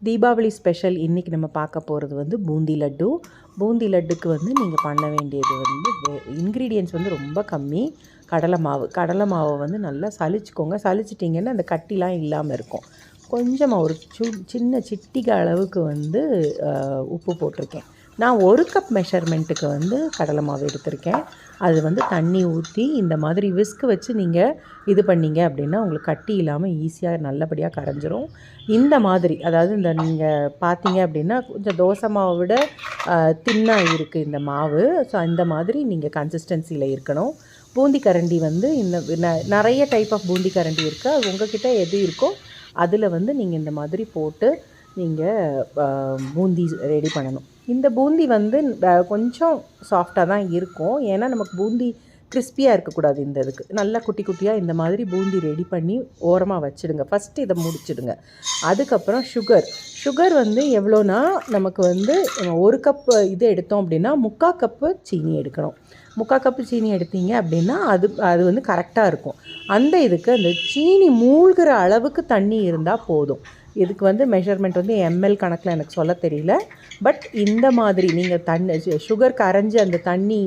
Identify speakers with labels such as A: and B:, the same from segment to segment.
A: Deepavali special இன்றைக்கி நம்ம பார்க்க போகிறது வந்து பூந்தி லட்டு. பூந்தி லட்டுக்கு வந்து நீங்கள் பண்ண வேண்டியது வந்து இன்க்ரீடியன்ட்ஸ் வந்து ரொம்ப கம்மி. கடலை மாவை வந்து நல்லா சலிச்சுக்கோங்க. சலிச்சிட்டிங்கன்னா அந்த கட்டிலாம் இல்லாமல் இருக்கும். கொஞ்சமாக ஒரு சின்ன சிட்டிகை அளவுக்கு வந்து உப்பு போட்டிருக்கேன். நான் 1 கப் மெஷர்மெண்ட்டுக்கு வந்து கடலை மாவு எடுத்திருக்கேன். அது வந்து தண்ணி ஊற்றி இந்த மாதிரி விஸ்க் வச்சு நீங்கள் இது பண்ணிங்க அப்படின்னா உங்களுக்கு கட்டி இல்லாமல் ஈஸியாக நல்லபடியாக கரைஞ்சிரும். இந்த மாதிரி அதாவது இந்த நீங்கள் பார்த்தீங்க அப்படின்னா கொஞ்சம் தோசை மாவை விட தின்னாக இருக்குது இந்த மாவு. ஸோ அந்த மாதிரி நீங்கள் கன்சிஸ்டன்சியில் இருக்கணும். பூந்தி கரண்டி வந்து நிறைய டைப் ஆஃப் பூந்தி கரண்டி இருக்குது. அது உங்கள்கிட்ட எது இருக்கோ அதில் வந்து நீங்கள் இந்த மாதிரி போட்டு நீங்கள் பூந்தி ரெடி பண்ணணும். இந்த பூந்தி வந்து கொஞ்சம் சாஃப்டாக தான் இருக்கும். ஏன்னா நமக்கு பூந்தி கிறிஸ்பியாக இருக்கக்கூடாது. இந்த இதுக்கு நல்லா குட்டி குட்டியாக இந்த மாதிரி பூந்தி ரெடி பண்ணி ஓரமாக வச்சுடுங்க. ஃபஸ்ட்டு இதை முடிச்சுடுங்க. அதுக்கப்புறம் சுகர் வந்து எவ்வளோனா நமக்கு வந்து 1 கப் இது எடுத்தோம் அப்படின்னா 3/4 கப்பு சீனி எடுக்கணும். 3/4 கப்பு சீனி எடுத்தீங்க அப்படின்னா அது வந்து கரெக்டாக இருக்கும். அந்த இதுக்கு அந்த சீனி மூழ்கிற அளவுக்கு தண்ணி இருந்தால் போதும். இதுக்கு வந்து மெஷர்மெண்ட் வந்து எம்எல் கணக்கில் எனக்கு சொல்ல தெரியல. பட் இந்த மாதிரி நீங்கள் சுகர் கரைஞ்சி அந்த தண்ணி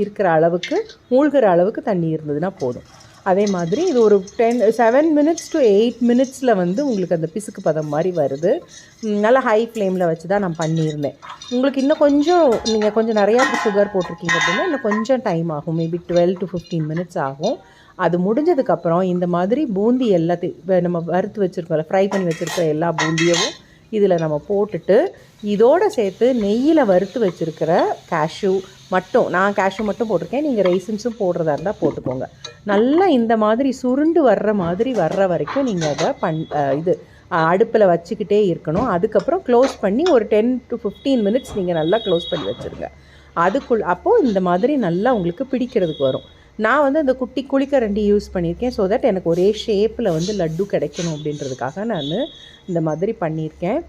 A: இருக்கிற அளவுக்கு மூழ்கிற அளவுக்கு தண்ணி இருந்ததுன்னா போதும். அதே மாதிரி இது ஒரு 7 மினிட்ஸ் to 8 மினிட்ஸில் வந்து உங்களுக்கு அந்த பிசுக்கு பதம் மாதிரி வருது. நல்லா ஹை ஃப்ளேமில் வச்சு தான் நான் பண்ணியிருந்தேன். உங்களுக்கு இன்னும் கொஞ்சம் நீங்கள் கொஞ்சம் நிறையா சுகர் போட்டிருக்கீங்க அப்படின்னா இன்னும் கொஞ்சம் டைம் ஆகும். மேபி 12 to 15 மினிட்ஸ் ஆகும். அது முடிஞ்சதுக்கப்புறம் இந்த மாதிரி பூந்தி எல்லாத்தையும் நம்ம வறுத்து வச்சுருக்கோம்ல, ஃப்ரை பண்ணி வச்சுருக்கிற எல்லா பூந்தியவும் இதில் நம்ம போட்டுட்டு இதோடு சேர்த்து நெய்யில் வறுத்து வச்சுருக்கிற கேஷ்யூ மட்டும், நான் கேஷ்யூ மட்டும் போட்டிருக்கேன். நீங்கள் ரைசின்ஸும் போடுறதா இருந்தால் போட்டுக்கோங்க. நல்லா இந்த மாதிரி சுருண்டு வர்ற வரைக்கும் நீங்கள் அதை அடுப்பில் வச்சுக்கிட்டே இருக்கணும். அதுக்கப்புறம் க்ளோஸ் பண்ணி ஒரு 10 to 15 மினிட்ஸ் நீங்கள் நல்லா க்ளோஸ் பண்ணி வச்சுருங்க. அப்போது இந்த மாதிரி நல்லா உங்களுக்கு பிடிக்கிறதுக்கு வரும். நான் வந்து அந்த குட்டி குழிக்கரண்டி யூஸ் பண்ணியிருக்கேன். ஸோ தட் எனக்கு ஒரே ஷேப்பில் வந்து லட்டு கிடைக்கணும் அப்படின்றதுக்காக நான் இந்த மாதிரி பண்ணியிருக்கேன்.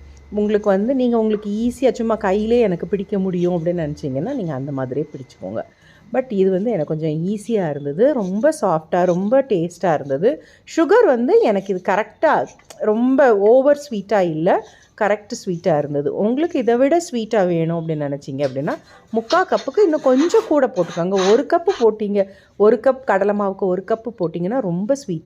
A: உங்களுக்கு வந்து உங்களுக்கு ஈஸியாக சும்மா கையிலே எனக்கு பிடிக்க முடியும் அப்படின்னு நினச்சிங்கன்னா நீங்கள் அந்த மாதிரியே பிடிச்சிக்கோங்க. பட் இது வந்து எனக்கு கொஞ்சம் ஈஸியாக இருந்தது. ரொம்ப சாஃப்டாக ரொம்ப டேஸ்ட்டாக இருந்தது. சுகர் வந்து எனக்கு இது கரெக்டாக ரொம்ப ஓவர் ஸ்வீட்டாக இல்லை, கரெக்ட் ஸ்வீட்டாக இருந்தது. உங்களுக்கு இதை விட ஸ்வீட்டாக வேணும் அப்படின்னு நினச்சிங்க அப்படின்னா 3/4 கப்புக்கு இன்னும் கொஞ்சம் கூட போட்டுக்கோங்க. 1 கப்பு போட்டிங்க, 1 கப் கடலை மாவுக்கு 1 கப்பு போட்டிங்கன்னா ரொம்ப ஸ்வீட்